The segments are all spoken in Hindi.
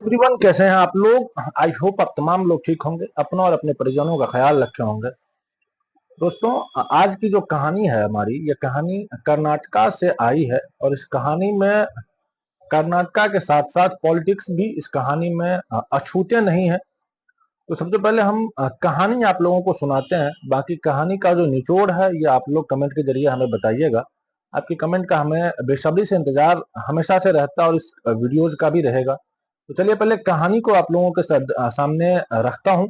एवरीवन, कैसे हैं आप लोग? आई होप आप तमाम लोग ठीक होंगे, अपना और अपने परिजनों का ख्याल रखे होंगे। दोस्तों, आज की जो कहानी है हमारी, ये कहानी कर्नाटका से आई है और इस कहानी में कर्नाटका के साथ साथ पॉलिटिक्स भी इस कहानी में अछूते नहीं है। तो सबसे पहले हम कहानी आप लोगों को सुनाते हैं। बाकी कहानी का जो निचोड़ है ये आप लोग कमेंट के जरिए हमें बताइएगा। आपकी कमेंट का हमें बेसब्री से इंतजार हमेशा से रहता है और इस वीडियोज का भी रहेगा। तो चलिए पहले कहानी को आप लोगों के सामने रखता हूँ।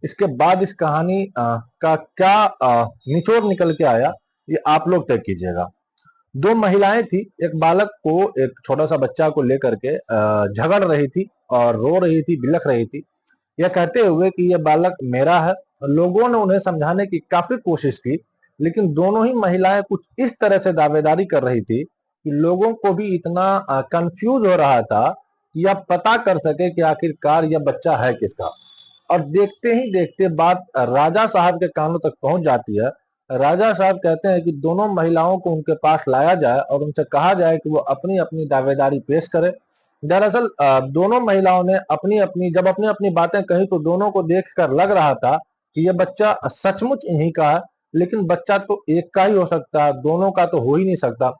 इसके बाद इस कहानी का क्या निचोड़ निकल के आया ये आप लोग तय कीजिएगा। दो महिलाएं थी, एक बालक को, एक छोटा सा बच्चा को लेकर के झगड़ रही थी और रो रही थी, बिलख रही थी, यह कहते हुए कि यह बालक मेरा है। लोगों ने उन्हें समझाने की काफी कोशिश की, लेकिन दोनों ही महिलाएं कुछ इस तरह से दावेदारी कर रही थी कि लोगों को भी इतना कंफ्यूज हो रहा था कि यह पता कर सके कि आखिरकार यह बच्चा है किसका। और देखते ही देखते बात राजा साहब के कानों तक पहुंच जाती है। राजा साहब कहते हैं कि दोनों महिलाओं को उनके पास लाया जाए और उनसे कहा जाए कि वो अपनी अपनी दावेदारी पेश करे। दरअसल दोनों महिलाओं ने अपनी अपनी बातें कही तो दोनों को देखकर लग रहा था कि यह बच्चा सचमुच इन्हीं का है। लेकिन बच्चा तो एक का ही हो सकता है, दोनों का तो हो ही नहीं सकता।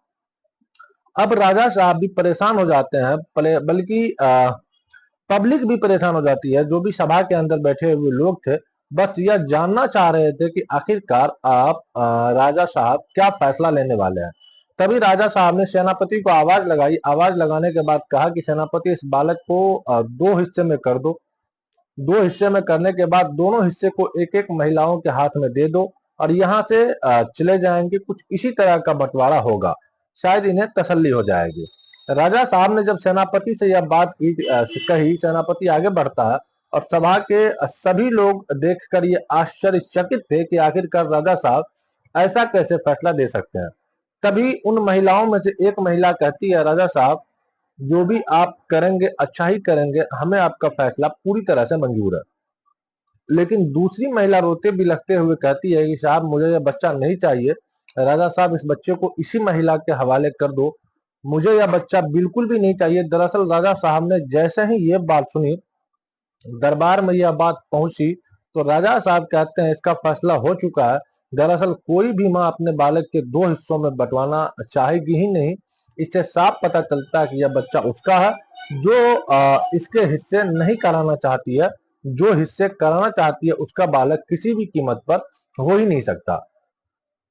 अब राजा साहब भी परेशान हो जाते हैं, बल्कि पब्लिक भी परेशान हो जाती है। जो भी सभा के अंदर बैठे हुए लोग थे, बस यह जानना चाह रहे थे कि आखिरकार आप राजा साहब क्या फैसला लेने वाले हैं। तभी राजा साहब ने सेनापति को आवाज लगाई। आवाज लगाने के बाद कहा कि सेनापति, इस बालक को दो हिस्से में कर दो। दो हिस्से में करने के बाद दोनों हिस्से को एक एक महिलाओं के हाथ में दे दो और यहाँ से चले जाएंगे। कुछ इसी तरह का बंटवारा होगा, शायद इन्हें तसल्ली हो जाएगी। राजा साहब ने जब सेनापति से यह बात कही, सेनापति आगे बढ़ता है और सभा के सभी लोग देखकर ये आश्चर्यचकित थे कि आखिरकार राजा साहब ऐसा कैसे फैसला दे सकते हैं। तभी उन महिलाओं में से एक महिला कहती है, राजा साहब, जो भी आप करेंगे अच्छा ही करेंगे, हमें आपका फैसला पूरी तरह से मंजूर है। लेकिन दूसरी महिला रोते बिलखते हुए कहती है कि साहब, मुझे यह बच्चा नहीं चाहिए। राजा साहब, इस बच्चे को इसी महिला के हवाले कर दो, मुझे यह बच्चा बिल्कुल भी नहीं चाहिए। दरअसल राजा साहब ने जैसे ही ये बात सुनी, दरबार में यह बात पहुंची, तो राजा साहब कहते हैं इसका फैसला हो चुका है। दरअसल कोई भी माँ अपने बालक के दो हिस्सों में बंटवाना चाहेगी ही नहीं। इससे साफ पता चलता है कि यह बच्चा उसका है। जो इसके हिस्से नहीं कराना चाहती है, जो हिस्से कराना चाहती है, उसका बालक किसी भी कीमत पर हो ही नहीं सकता।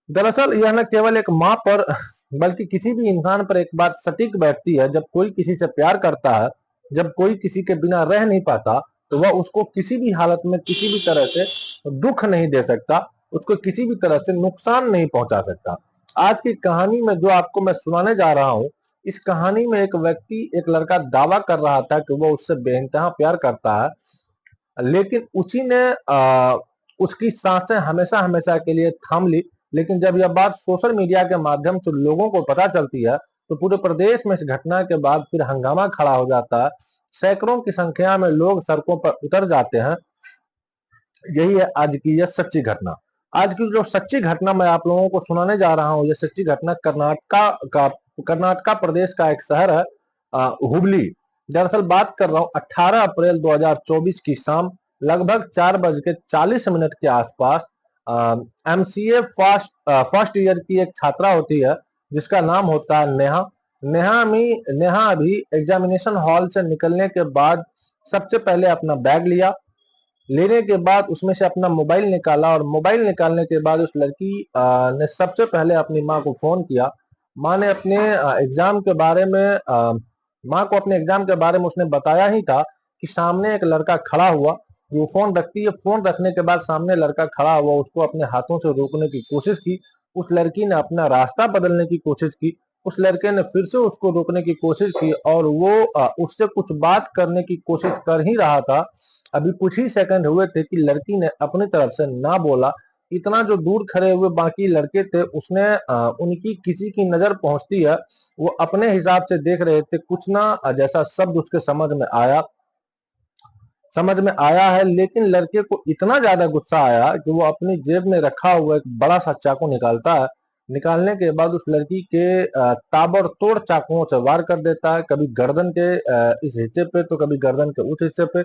दरअसल यह न केवल एक माँ पर बल्कि किसी भी इंसान पर एक बात सटीक बैठती है। जब कोई किसी से प्यार करता है, जब कोई किसी के बिना रह नहीं पाता, तो वह उसको किसी भी हालत में किसी भी तरह से दुख नहीं दे सकता, उसको किसी भी तरह से नुकसान नहीं पहुंचा सकता। आज की कहानी में जो आपको मैं सुनाने जा रहा हूँ, इस कहानी में एक व्यक्ति, एक लड़का दावा कर रहा था कि वह उससे बेइंतहा प्यार करता है, लेकिन उसी ने उसकी सांसें हमेशा हमेशा के लिए थाम ली। लेकिन जब यह बात सोशल मीडिया के माध्यम से लोगों को पता चलती है, तो पूरे प्रदेश में इस घटना के बाद फिर हंगामा खड़ा हो जाता है। सैकड़ों की संख्या में लोग सड़कों पर उतर जाते हैं। यही है आज की यह सच्ची घटना। आज की जो सच्ची घटना मैं आप लोगों को सुनाने जा रहा हूँ, यह सच्ची घटना कर्नाटका प्रदेश का एक शहर है, हुबली। दरअसल बात कर रहा हूँ 18 अप्रैल 2024 की शाम लगभग 4:40 के आसपास। एमसीए फर्स्ट ईयर की एक छात्रा होती है जिसका नाम होता है नेहा। नेहा अभी एग्जामिनेशन हॉल से निकलने के बाद सबसे पहले अपना बैग लिया। लेने के बाद उसमें से अपना मोबाइल निकाला और मोबाइल निकालने के बाद उस लड़की ने सबसे पहले अपनी माँ को फोन किया। माँ ने अपने एग्जाम के बारे में माँ को अपने एग्जाम के बारे में उसने बताया ही था कि सामने एक लड़का खड़ा हुआ। वो फोन रखती है, फोन रखने के बाद सामने लड़का खड़ा हुआ, उसको अपने हाथों से रोकने की कोशिश की। उस लड़की ने अपना रास्ता बदलने की कोशिश की। उस लड़के ने फिर से उसको रोकने की कोशिश की और वो उससे कुछ बात करने की कोशिश कर ही रहा था। अभी कुछ ही सेकंड हुए थे कि लड़की ने अपनी तरफ से ना बोला। इतना जो दूर खड़े हुए बाकी लड़के थे, उसने उनकी किसी की नजर पहुंचती है, वो अपने हिसाब से देख रहे थे, कुछ ना जैसा शब्द उसके समझ में आया है। लेकिन लड़के को इतना ज्यादा गुस्सा आया कि वो अपनी जेब में रखा हुआ एक बड़ा सा चाकू निकालता है निकालने के बाद उस लड़की के ताबड़तोड़ चाकुओं से वार कर देता है, कभी गर्दन के इस हिस्से पे तो कभी गर्दन के उस हिस्से पे,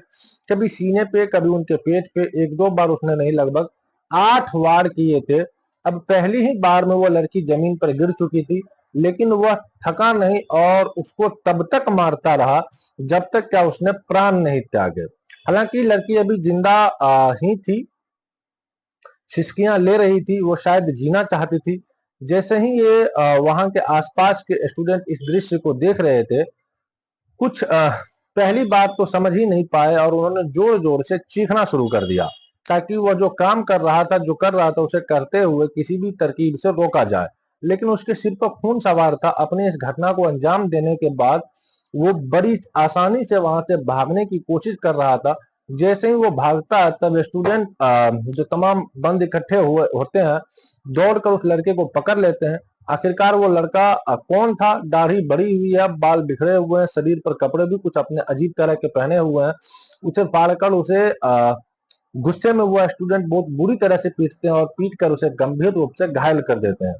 कभी सीने पे, कभी उनके पेट पे। एक दो बार उसने नहीं, लगभग 8 वार किए थे। अब पहली ही बार में वो लड़की जमीन पर गिर चुकी थी, लेकिन वह थका नहीं और उसको तब तक मारता रहा जब तक क्या उसने प्राण नहीं त्यागे। हालांकि लड़की अभी जिंदा ही थी, सिसकियां ले रही थी, वो शायद जीना चाहती थी। जैसे ही ये वहां के आसपास के स्टूडेंट इस दृश्य को देख रहे थे, कुछ पहली बात तो समझ ही नहीं पाए और उन्होंने जोर जोर से चीखना शुरू कर दिया, ताकि वह जो काम कर रहा था, जो कर रहा था, उसे करते हुए किसी भी तरकीब से रोका जाए। लेकिन उसके सिर पर खून सवार था। अपने इस घटना को अंजाम देने के बाद वो बड़ी आसानी से वहां से भागने की कोशिश कर रहा था। जैसे ही वो भागता है, तब स्टूडेंट जो तमाम बंद इकट्ठे हुए होते हैं, दौड़कर उस लड़के को पकड़ लेते हैं। आखिरकार वो लड़का कौन था? दाढ़ी बड़ी हुई है, बाल बिखरे हुए हैं, शरीर पर कपड़े भी कुछ अपने अजीब तरह के पहने हुए हैं। उसे फाड़कर उसे गुस्से में वो स्टूडेंट बहुत बुरी तरह से पीटते हैं और पीट कर उसे गंभीर रूप से घायल कर देते हैं।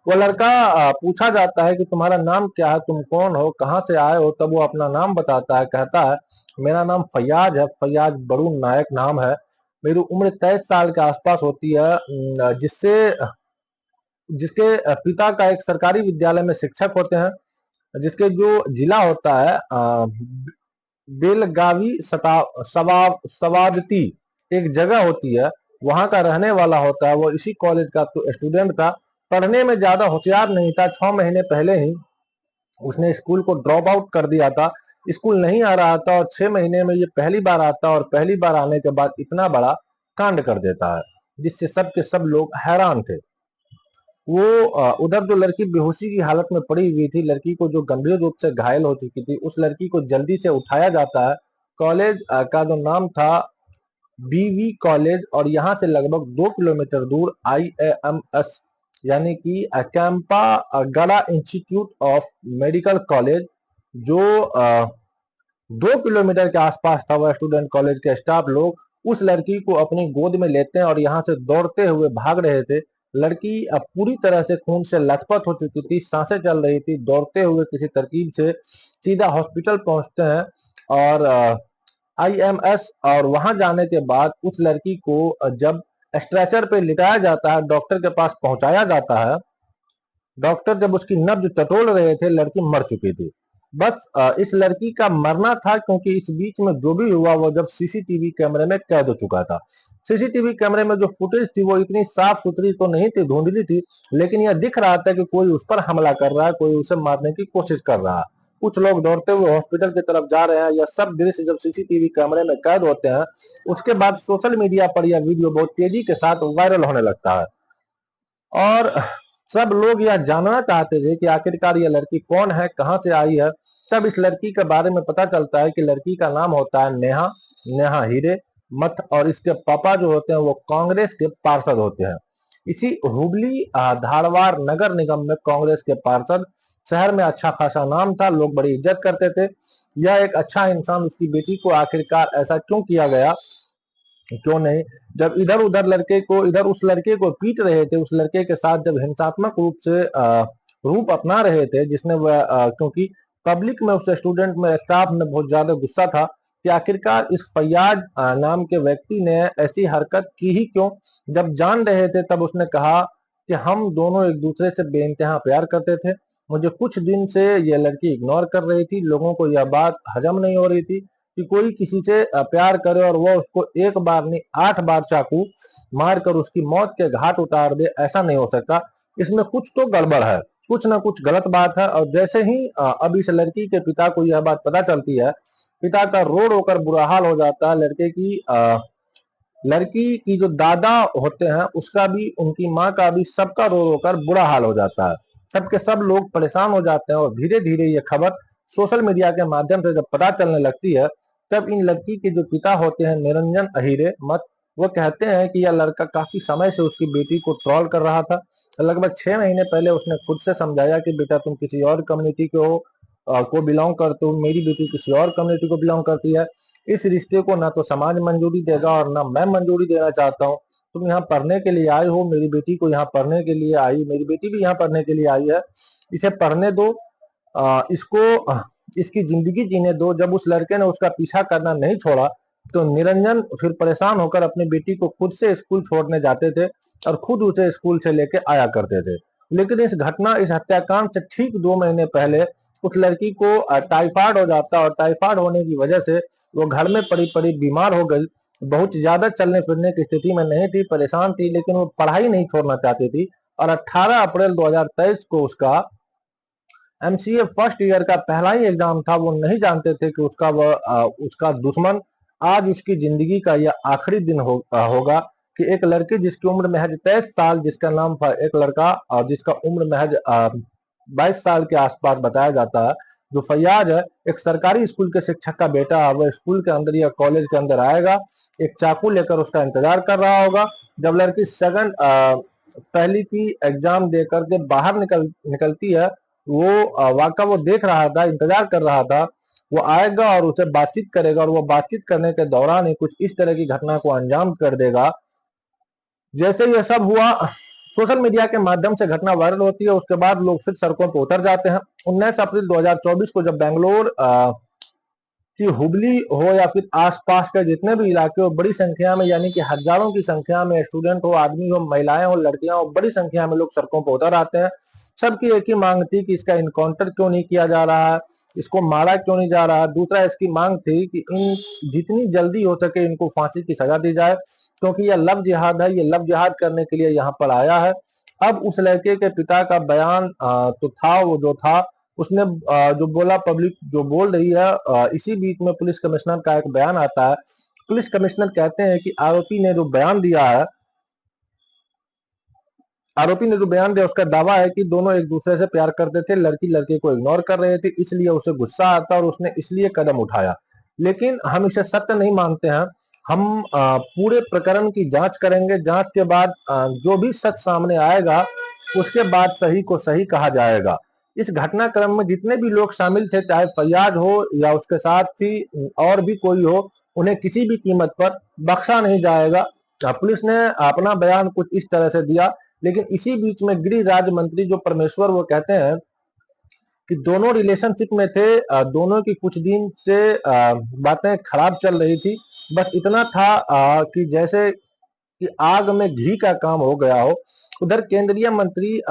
वो लड़का पूछा जाता है कि तुम्हारा नाम क्या है, तुम कौन हो, कहाँ से आए हो? तब वो अपना नाम बताता है, कहता है मेरा नाम फैयाज है, फैयाज बड़ू नायक नाम है। मेरी उम्र 23 साल के आसपास होती है। जिससे जिसके पिता का एक सरकारी विद्यालय में शिक्षक होते हैं, जिसके जो जिला होता है बेलगावी सवादती एक जगह होती है, वहां का रहने वाला होता है। वो इसी कॉलेज का तो स्टूडेंट था। पढ़ने में ज्यादा होशियार नहीं था। 6 महीने पहले ही उसने स्कूल को ड्रॉप आउट कर दिया था, स्कूल नहीं आ रहा था, और 6 महीने में ये पहली बार आता और पहली बार आने के बाद इतना बड़ा कांड कर देता है, जिससे सब के सब लोग हैरान थे। वो उधर जो लड़की बेहोशी की हालत में पड़ी हुई थी, लड़की को जो गंभीर रूप से घायल हो चुकी थी, उस लड़की को जल्दी से उठाया जाता है। कॉलेज का जो नाम था बीवी कॉलेज, और यहाँ से लगभग 2 किलोमीटर दूर IAMS यानी कि कैंपा गड़ा इंस्टीट्यूट ऑफ मेडिकल कॉलेज, जो 2 किलोमीटर के आसपास था। वह स्टूडेंट कॉलेज के स्टाफ लोग उस लड़की को अपनी गोद में लेते हैं और यहाँ से दौड़ते हुए भाग रहे थे। लड़की अब पूरी तरह से खून से लथपथ हो चुकी थी, सांसें चल रही थी। दौड़ते हुए किसी तरकीब से सीधा हॉस्पिटल पहुंचते हैं और IMS, और वहां जाने के बाद उस लड़की को जब स्ट्रेचर पे लिटाया जाता है, डॉक्टर के पास पहुंचाया जाता है। डॉक्टर जब उसकी नब्ज टटोल रहे थे, लड़की मर चुकी थी। बस इस लड़की का मरना था, क्योंकि इस बीच में जो भी हुआ वो जब सीसीटीवी कैमरे में कैद हो चुका था। सीसीटीवी कैमरे में जो फुटेज थी वो इतनी साफ सुथरी तो नहीं थी, धुंधली थी, लेकिन यह दिख रहा था कि कोई उस पर हमला कर रहा है, कोई उसे मारने की कोशिश कर रहा है। कुछ लोग दौड़ते हुए हॉस्पिटल की तरफ जा रहे हैं। यह सब दृश्य जब सीसीटीवी कैमरे में कैद होते हैं, उसके बाद सोशल मीडिया पर यह वीडियो बहुत तेजी के साथ वायरल होने लगता है और सब लोग यह जानना चाहते थे कि आखिरकार यह लड़की कौन है, कहां से आई है। तब इस लड़की के बारे में पता चलता है कि लड़की का नाम होता है नेहा, नेहा हीरे मथ, और इसके पापा जो होते हैं वो कांग्रेस के पार्षद होते हैं। इसी हुबली धारवाड़ नगर निगम में कांग्रेस के पार्षद। शहर में अच्छा खासा नाम था, लोग बड़ी इज्जत करते थे। यह एक अच्छा इंसान, उसकी बेटी को आखिरकार ऐसा क्यों किया गया, क्यों नहीं? जब इधर उधर लड़के को, इधर उस लड़के को पीट रहे थे, उस लड़के के साथ जब हिंसात्मक रूप से रूप अपना रहे थे, जिसने वह क्योंकि पब्लिक में, उस स्टूडेंट में, स्टाफ में बहुत ज्यादा गुस्सा था कि आखिरकार इस फैयाज नाम के व्यक्ति ने ऐसी हरकत की ही क्यों। जब जान रहे थे तब उसने कहा कि हम दोनों एक दूसरे से बेइंतहा प्यार करते थे। मुझे कुछ दिन से यह लड़की इग्नोर कर रही थी। लोगों को यह बात हजम नहीं हो रही थी कि कोई किसी से प्यार करे और वह उसको एक बार नहीं 8 बार चाकू मारकर उसकी मौत के घाट उतार दे। ऐसा नहीं हो सकता, इसमें कुछ तो गड़बड़ है, कुछ ना कुछ गलत बात है। और जैसे ही अब इस लड़की के पिता को यह बात पता चलती है, पिता का रो रो कर बुरा हाल हो जाता है। लड़की की जो दादा होते हैं उसका भी, उनकी माँ का भी, सबका रो रो कर बुरा हाल हो जाता है। सबके सब लोग परेशान हो जाते हैं और धीरे धीरे ये खबर सोशल मीडिया के माध्यम से जब पता चलने लगती है, तब इन लड़की के जो पिता होते हैं निरंजन अहीरे मत, वो कहते हैं कि यह लड़का काफी समय से उसकी बेटी को ट्रोल कर रहा था। लगभग 6 महीने पहले उसने खुद से समझाया कि बेटा तुम किसी और कम्युनिटी को बिलोंग करते हो, मेरी बेटी किसी और कम्युनिटी को बिलोंग करती है। इस रिश्ते को ना तो समाज मंजूरी देगा और ना मैं मंजूरी देना चाहता हूँ। तुम यहाँ पढ़ने के लिए आए हो, मेरी बेटी को यहाँ पढ़ने के लिए आई, मेरी बेटी भी यहाँ पढ़ने के लिए आई है, इसे पढ़ने दो, इसको इसकी जिंदगी जीने दो। जब उस लड़के ने उसका पीछा करना नहीं छोड़ा तो निरंजन फिर परेशान होकर अपनी बेटी को खुद से स्कूल छोड़ने जाते थे और खुद उसे स्कूल से लेके आया करते थे। लेकिन इस हत्याकांड से ठीक 2 महीने पहले उस लड़की को टाइफाइड हो जाता और टाइफाइड होने की वजह से वो घर में पड़ी पड़ी बीमार हो गई। बहुत ज्यादा चलने फिरने की स्थिति में नहीं थी, परेशान थी, लेकिन वो पढ़ाई नहीं छोड़ना चाहती थी। और 18 अप्रैल 2023 को उसका एमसीए फर्स्ट ईयर का पहला ही एग्जाम था। वो नहीं जानते थे कि उसका दुश्मन आज उसकी जिंदगी का यह आखिरी दिन होगा कि एक लड़की जिसकी उम्र महज 23 साल, जिसका नाम था, एक लड़का जिसका उम्र महज 22 साल के आसपास बताया जाता है, जो फैयाज है, एक सरकारी स्कूल के शिक्षक का बेटा, वह स्कूल के अंदर या कॉलेज के अंदर आएगा, एक चाकू लेकर उसका इंतजार कर रहा होगा। जब लड़की पहली की एग्जाम दे करके बाहर निकलती है, वो देख रहा था, इंतजार कर रहा था, वो आएगा और उसे बातचीत करेगा और वो बातचीत करने के दौरान ही कुछ इस तरह की घटना को अंजाम कर देगा। जैसे ये सब हुआ, सोशल मीडिया के माध्यम से घटना वायरल होती है, उसके बाद लोग फिर सड़कों पर उतर जाते हैं। 19 अप्रैल 2024 को जब बेंगलोर कि हुबली हो या फिर आसपास के जितने भी इलाके हो, बड़ी संख्या में, यानी कि हजारों की संख्या में, स्टूडेंट हो, आदमी हो, महिलाएं हो, लड़कियां हो, बड़ी संख्या में लोग सड़कों पर उतर आते हैं। सबकी एक ही मांग थी कि इसका इनकाउंटर क्यों नहीं किया जा रहा है, इसको मारा क्यों नहीं जा रहा है। दूसरा इसकी मांग थी कि इन जितनी जल्दी हो सके इनको फांसी की सजा दी जाए, क्योंकि यह लव जिहाद है, ये लव जिहाद करने के लिए यहाँ पर आया है। अब उस लड़के के पिता का बयान तो था, वो जो था उसने जो बोला, पब्लिक जो बोल रही है, इसी बीच में पुलिस कमिश्नर का एक बयान आता है। पुलिस कमिश्नर कहते हैं कि आरोपी ने जो बयान दिया उसका दावा है कि दोनों एक दूसरे से प्यार करते थे, लड़की लड़के को इग्नोर कर रहे थे, इसलिए उसे गुस्सा आता और उसने इसलिए कदम उठाया। लेकिन हम इसे सत्य नहीं मानते हैं। हम पूरे प्रकरण की जांच करेंगे, जांच के बाद जो भी सच सामने आएगा उसके बाद सही को सही कहा जाएगा। इस घटनाक्रम में जितने भी लोग शामिल थे, चाहे फैयाज हो या उसके साथ ही और भी कोई हो, उन्हें किसी भी कीमत पर बख्शा नहीं जाएगा। पुलिस ने अपना बयान कुछ इस तरह से दिया। लेकिन इसी बीच में गृह राज्य मंत्री जो परमेश्वर, वो कहते हैं कि दोनों रिलेशनशिप में थे, दोनों की कुछ दिन से बातें खराब चल रही थी। बस इतना था कि जैसे कि आग में घी का काम हो गया हो। उधर केंद्रीय मंत्री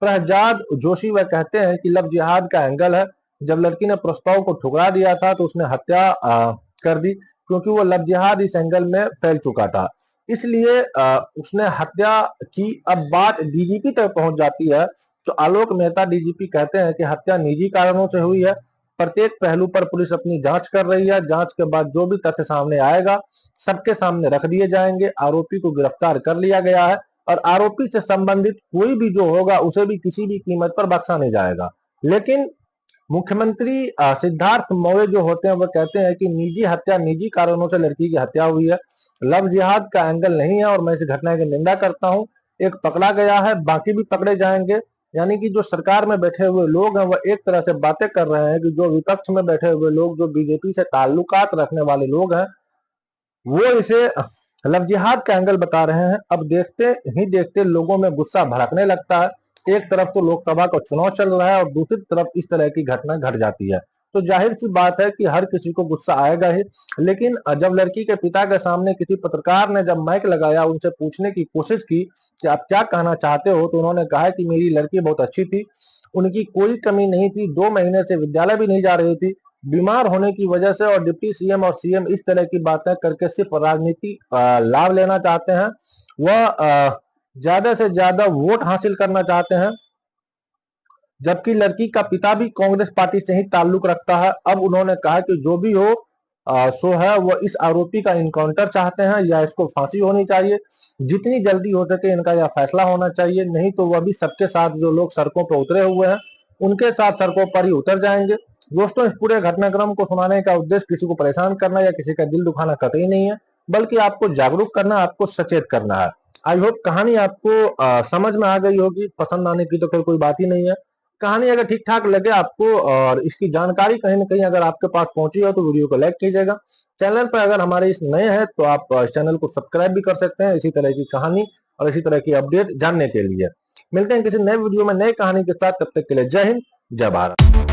प्रहलाद जोशी वह कहते हैं कि लव जिहाद का एंगल है। जब लड़की ने प्रस्ताव को ठुकरा दिया था तो उसने हत्या कर दी, क्योंकि वो लव जिहाद इस एंगल में फैल चुका था, इसलिए उसने हत्या की। अब बात डीजीपी तक पहुंच जाती है तो आलोक मेहता डीजीपी कहते हैं कि हत्या निजी कारणों से हुई है। प्रत्येक पहलू पर पुलिस अपनी जांच कर रही है। जांच के बाद जो भी तथ्य सामने आएगा सबके सामने रख दिए जाएंगे। आरोपी को गिरफ्तार कर लिया गया है और आरोपी से संबंधित कोई भी जो होगा उसे भी किसी भी कीमत पर बख्शा नहीं जाएगा। लेकिन मुख्यमंत्री सिद्धार्थ मौर्य जो होते हैं वो कहते हैं कि निजी हत्या, निजी कारणों से लड़की की हत्या हुई है, लव जिहाद का एंगल नहीं है और मैं इस घटना की निंदा करता हूं। एक पकड़ा गया है, बाकी भी पकड़े जाएंगे। यानी कि जो सरकार में बैठे हुए लोग हैं वह एक तरह से बातें कर रहे हैं कि जो विपक्ष में बैठे हुए लोग, जो बीजेपी से ताल्लुकात रखने वाले लोग हैं, वो इसे लव जिहाद का एंगल बता रहे हैं। अब देखते ही देखते लोगों में गुस्सा भड़कने लगता है। एक तरफ तो लोकसभा का चुनाव चल रहा है और दूसरी तरफ इस तरह की घटना घट जाती है, तो जाहिर सी बात है कि हर किसी को गुस्सा आएगा ही। लेकिन जब लड़की के पिता के सामने किसी पत्रकार ने जब माइक लगाया, उनसे पूछने की कोशिश की कि आप क्या कहना चाहते हो, तो उन्होंने कहा कि मेरी लड़की बहुत अच्छी थी, उनकी कोई कमी नहीं थी, 2 महीने से विद्यालय भी नहीं जा रही थी, बीमार होने की वजह से और डिप्टी सीएम और सीएम इस तरह की बातें करके सिर्फ राजनीति लाभ लेना चाहते हैं। वह ज्यादा से ज्यादा वोट हासिल करना चाहते हैं, जबकि लड़की का पिता भी कांग्रेस पार्टी से ही ताल्लुक रखता है। अब उन्होंने कहा कि जो भी हो सो है, वो इस आरोपी का इनकाउंटर चाहते हैं या इसको फांसी होनी चाहिए। जितनी जल्दी हो सके इनका यह फैसला होना चाहिए, नहीं तो वह भी सबके साथ, जो लोग सड़कों पर उतरे हुए हैं उनके साथ सड़कों पर ही उतर जाएंगे। दोस्तों, इस पूरे घटनाक्रम को सुनाने का उद्देश्य किसी को परेशान करना या किसी का दिल दुखाना कतई नहीं है, बल्कि आपको जागरूक करना, आपको सचेत करना है। आई होप कहानी आपको समझ में आ गई होगी। पसंद आने की तो कोई बात ही नहीं है। कहानी अगर ठीक ठाक लगे आपको और इसकी जानकारी कहीं ना कहीं अगर आपके पास पहुंची हो तो वीडियो को लाइक कीजिएगा। चैनल पर अगर हमारे इस नए हैं तो आप चैनल को सब्सक्राइब भी कर सकते हैं इसी तरह की कहानी और इसी तरह की अपडेट जानने के लिए। मिलते हैं किसी नए वीडियो में नई कहानी के साथ, तब तक के लिए जय हिंद, जय भारत।